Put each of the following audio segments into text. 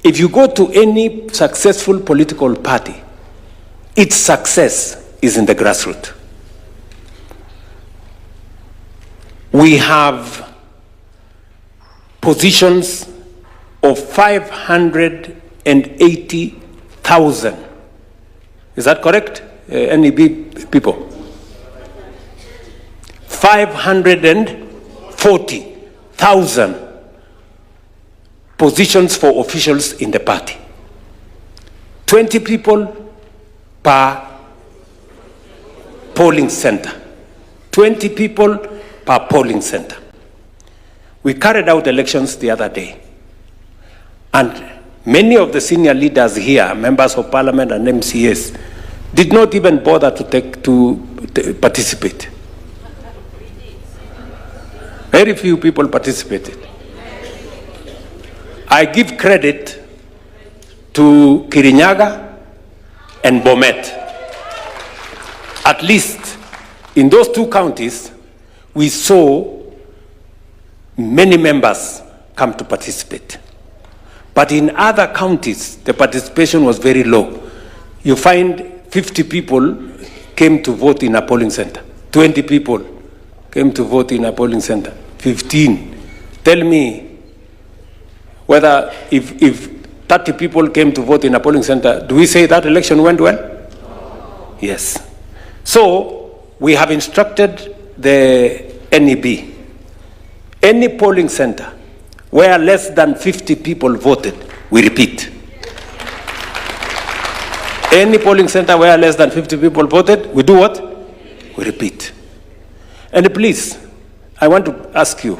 If you go to any successful political party, its success is in the grassroots. We have positions of 580,000. Is that correct? NEB people? 540,000 positions for officials in the party. 20 people per polling center. 20 people per polling center. We carried out elections the other day, and many of the senior leaders here, members of parliament and MCAs, did not even bother to participate. Very few people participated. I give credit to Kirinyaga and Bomet. At least in those two counties, we saw many members come to participate. But in other counties, the participation was very low. You find 50 people came to vote in a polling center. 20 people came to vote in a polling center. 15. Tell me whether if 30 people came to vote in a polling center, do we say that election went well? No. Yes. So we have instructed the NEB, any polling center where less than 50 people voted, we repeat. Any polling center where less than 50 people voted, we do what? We repeat. And please, I want to ask you,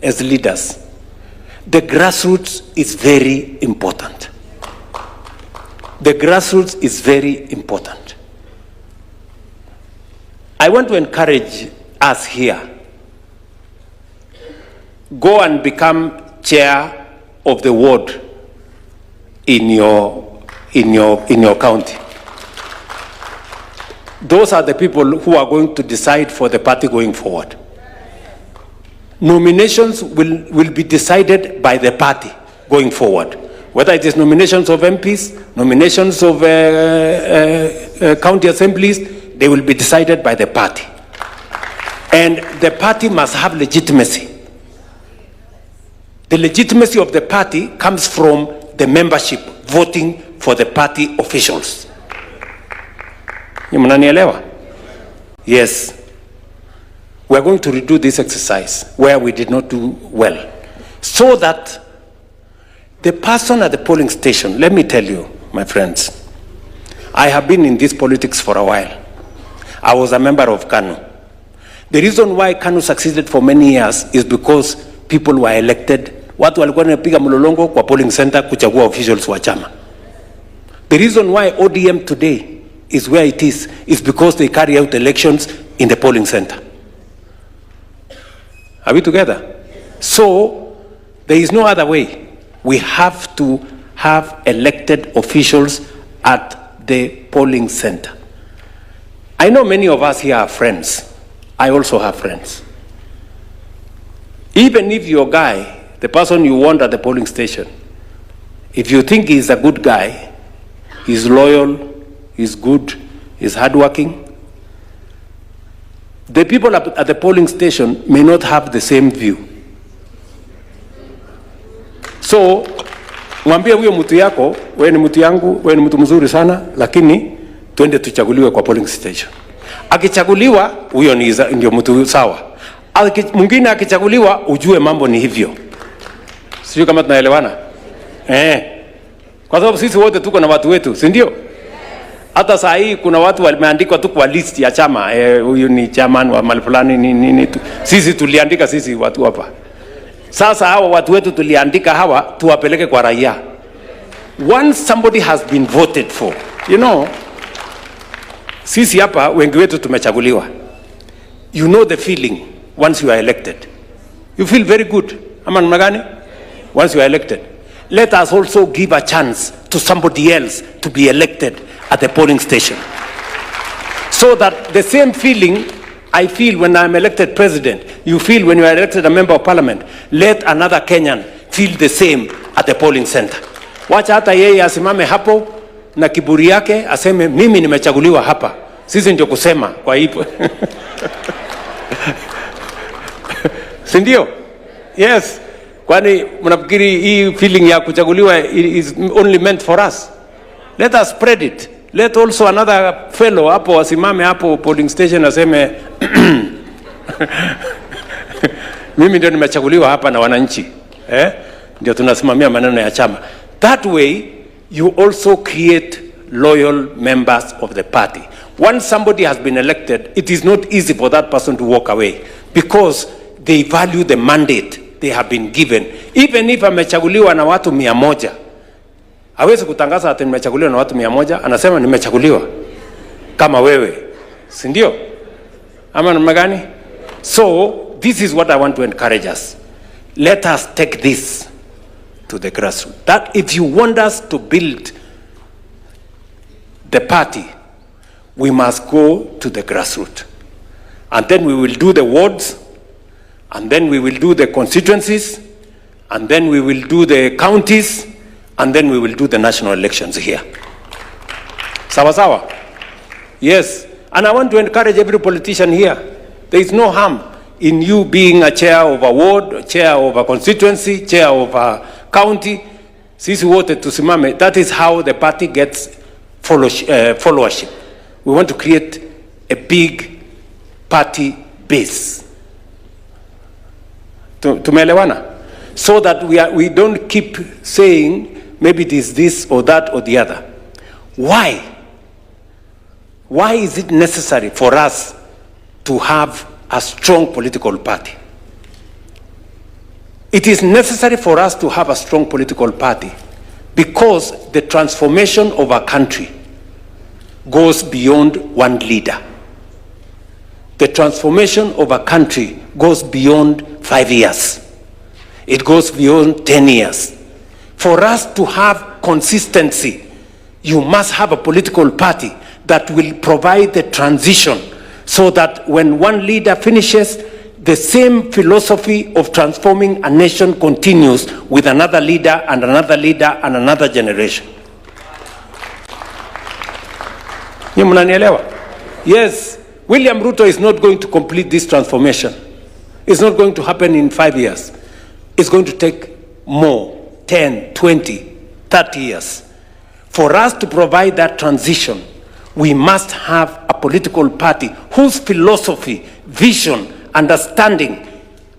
as leaders, the grassroots is very important. The grassroots is very important. I want to encourage us here. Go and become chair of the ward in your county. Those are the people who are going to decide for the party going forward. Nominations will be decided by the party going forward. Whether it is nominations of MPs, nominations of county assemblies, they will be decided by the party. And the party must have legitimacy. The legitimacy of the party comes from the membership voting for the party officials. Mnanielewa? Yes. We are going to redo this exercise where we did not do well, so that the person at the polling station, let me tell you, my friends, I have been in this politics for a while. I was a member of KANU. The reason why KANU succeeded for many years is because people were elected. Watu walikuwa wanapiga mlolongo kwa polling center kuchagua officials wa chama. The reason why ODM today is where it is because they carry out elections in the polling center. Are we together? So there is no other way. We have to have elected officials at the polling center. I know many of us here are friends. I also have friends. Even if your guy, the person you want at the polling station, if you think he's a good guy, he's loyal, he's good, he's hardworking, the people at the polling station may not have the same view. So, mwambie huyo mtu yako, wewe ni mtu yangu, wewe ni mtu mzuri sana, lakini twende tuchaguliwe kwa polling station. Akichaguliwa, huyo ndio mtu sawa. Mwingine akichaguliwa, ujue mambo ni hivyo. Sio kama tunaelewana? Kwa sababu sisi wote tuko na watu wetu, si ndio? Hata saa hii kuna watu wameandikwa tu kwa list ya chama, huyu ni chairman wa mahali fulani nini. Sisi tuliandika sisi watu hapa. Sasa hawa watu wetu tuliandika hawa tuwapeleke kwa raia. Once somebody has been voted for, you know, sisi hapa wengi wetu tumechaguliwa. You know the feeling once you are elected. You feel very good. Ama namna gani? Once you are elected. Let us also give a chance to somebody else to be elected at the polling station. So that the same feeling I feel when I'm elected president, you feel when you are elected a member of parliament, let another Kenyan feel the same at the polling center. Wacha hata yeye asimame hapo na kiburi yake aseme mimi nimechaguliwa hapa. Sisi ndio kusema kwa hivyo. Si ndio? Yes. Kwani mnafikiri hii feeling ya kuchaguliwa is only meant for us? Let us spread it. Let also another fellow hapo asimame hapo polling station aseme mimi ndio nimechaguliwa hapa na wananchi. Ndio tunasimamia maneno ya chama. That way you also create loyal members of the party. Once somebody has been elected, it is not easy for that person to walk away because they value the mandate they have been given. Even if amechaguliwa na watu 100, hawezi kutangaza ati nimechaguliwa na watu 100, anasema nimechaguliwa kama wewe. Si ndio? Ama namna gani? So, this is what I want to encourage us. Let us take this to the grassroots. That if you want us to build the party, we must go to the grassroots. And then we will do the wards, and then we will do the constituencies, and then we will do the counties, and then we will do the national elections here. Sawa sawa? Yes. And I want to encourage every politician here. There is no harm in you being a chair of a ward, chair of a constituency, chair of a county. Sisi wote tusimame. That is how the party gets followership. We want to create a big party base. Tumeelewana? So that we don't keep saying maybe it is this or that or the other. Why? Why is it necessary for us to have a strong political party? It is necessary for us to have a strong political party because the transformation of a country goes beyond one leader. The transformation of a country goes beyond 5 years. It goes beyond 10 years. For us to have consistency, you must have a political party that will provide the transition so that when one leader finishes, the same philosophy of transforming a nation continues with another leader and another leader and another generation. Yes, William Ruto is not going to complete this transformation. It's not going to happen in 5 years. It's going to take more, 10, 20, 30 years. For us to provide that transition, we must have a political party whose philosophy, vision, understanding,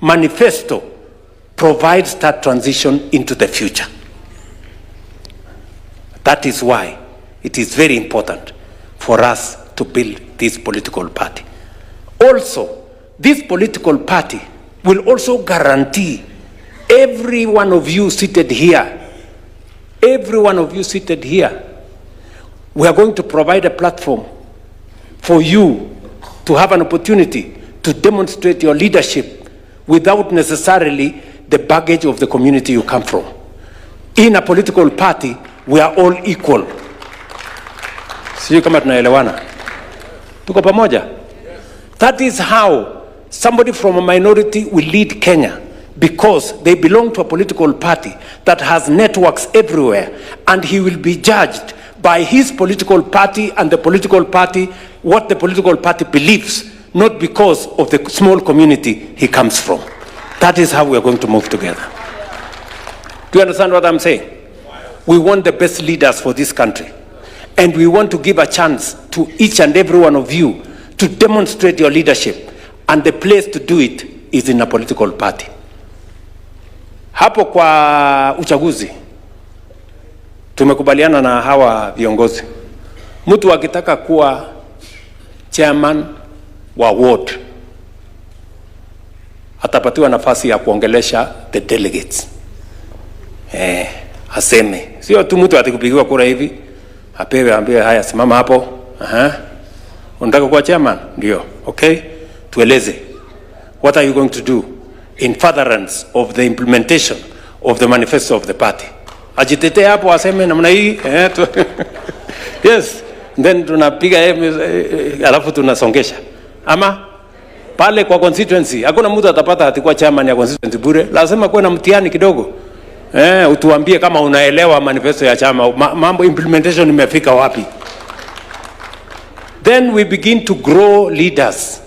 manifesto provides that transition into the future. That is why it is very important for us to build this political party. Also, this political party will also guarantee every one of you seated here, we are going to provide a platform for you to have an opportunity to demonstrate your leadership without necessarily the baggage of the community you come from. In a political party, we are all equal. Sio kama tunaelewana? Tuko pamoja? That is how somebody from a minority will lead Kenya, because they belong to a political party that has networks everywhere, and he will be judged by his political party and the political party, what the political party believes, not because of the small community he comes from. That is how we are going to move together. Do you understand what I'm saying? We want the best leaders for this country, and we want to give a chance to each and every one of you to demonstrate your leadership, and the place to do it is in a political party. Hapo kwa uchaguzi tumekubaliana na hawa viongozi, mtu akitaka kuwa chairman wa ward atapatiwa nafasi ya kuongelesha the delegates. Aseme, sio tu mtu atikupigiwa kura hivi apewe ambiwe haya simama hapo. Unataka kuwa chairman? Ndio. Okay, tueleze, what are you going to do in furtherance of the implementation of the manifesto of the party? Ajitetee hapo aseme namna hii. Yes, then tunapiga alafu tunasongesha. Ama pale kwa constituency hakuna mtu atapata atikuwa chairman ya constituency bure, lazima kuwe na mtihani kidogo. Utuambie kama unaelewa manifesto ya chama, mambo implementation imefika wapi? Then we begin to grow leaders.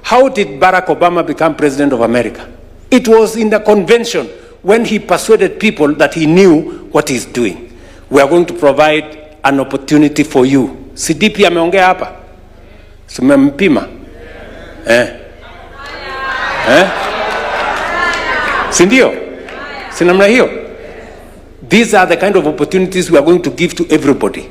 How did Barack Obama become president of America? It was in the convention when he persuaded people that he knew what he's doing. We are going to provide an opportunity for you. CDP ameongea hapa. Sumempima. Sindio? Sinamna hiyo? These are the kind of opportunities we are going to give to everybody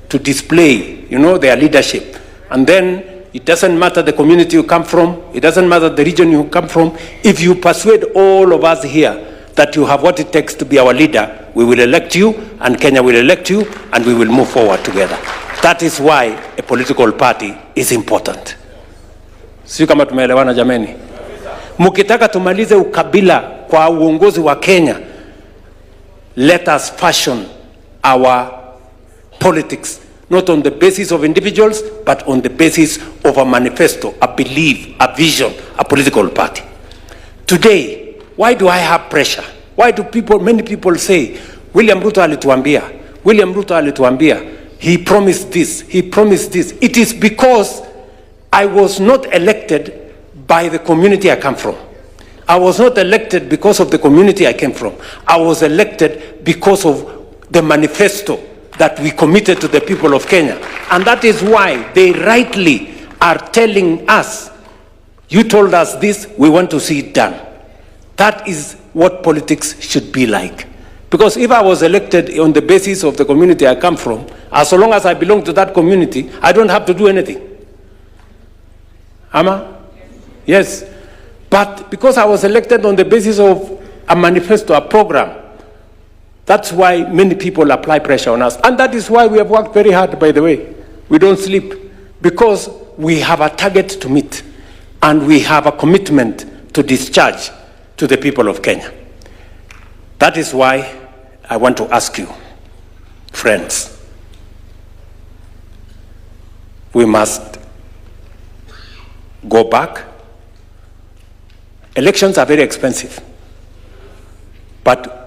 to display, their leadership. And then it doesn't matter the community you come from, it doesn't matter the region you come from. If you persuade all of us here that you have what it takes to be our leader, we will elect you, and Kenya will elect you, and we will move forward together. That is why a political party is important. Sio kama tumeelewana jameni? Mukitaka tumalize ukabila kwa uongozi wa Kenya, let us fashion our politics not on the basis of individuals, but on the basis of a manifesto, a belief, a vision, a political party. Today, why do I have pressure? Why do many people say, William Ruto alituambia, he promised this, he promised this. It is because I was not elected by the community I come from. I was not elected because of the community I came from. I was elected because of the manifesto that we committed to the people of Kenya. And that is why they rightly are telling us, you told us this, we want to see it done. That is what politics should be like. Because if I was elected on the basis of the community I come from, as long as I belong to that community, I don't have to do anything. Ama? Yes. But because I was elected on the basis of a manifesto, a program, that's why many people apply pressure on us. And that is why we have worked very hard, by the way. We don't sleep. Because we have a target to meet. And we have a commitment to discharge to the people of Kenya. That is why I want to ask you, friends, we must go back. Elections are very expensive. But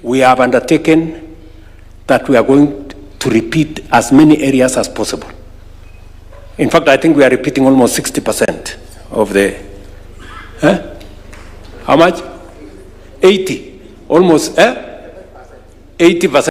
we have undertaken that we are going to repeat as many areas as possible. In fact, I think we are repeating almost 60% of the, how much? 80, almost 80%.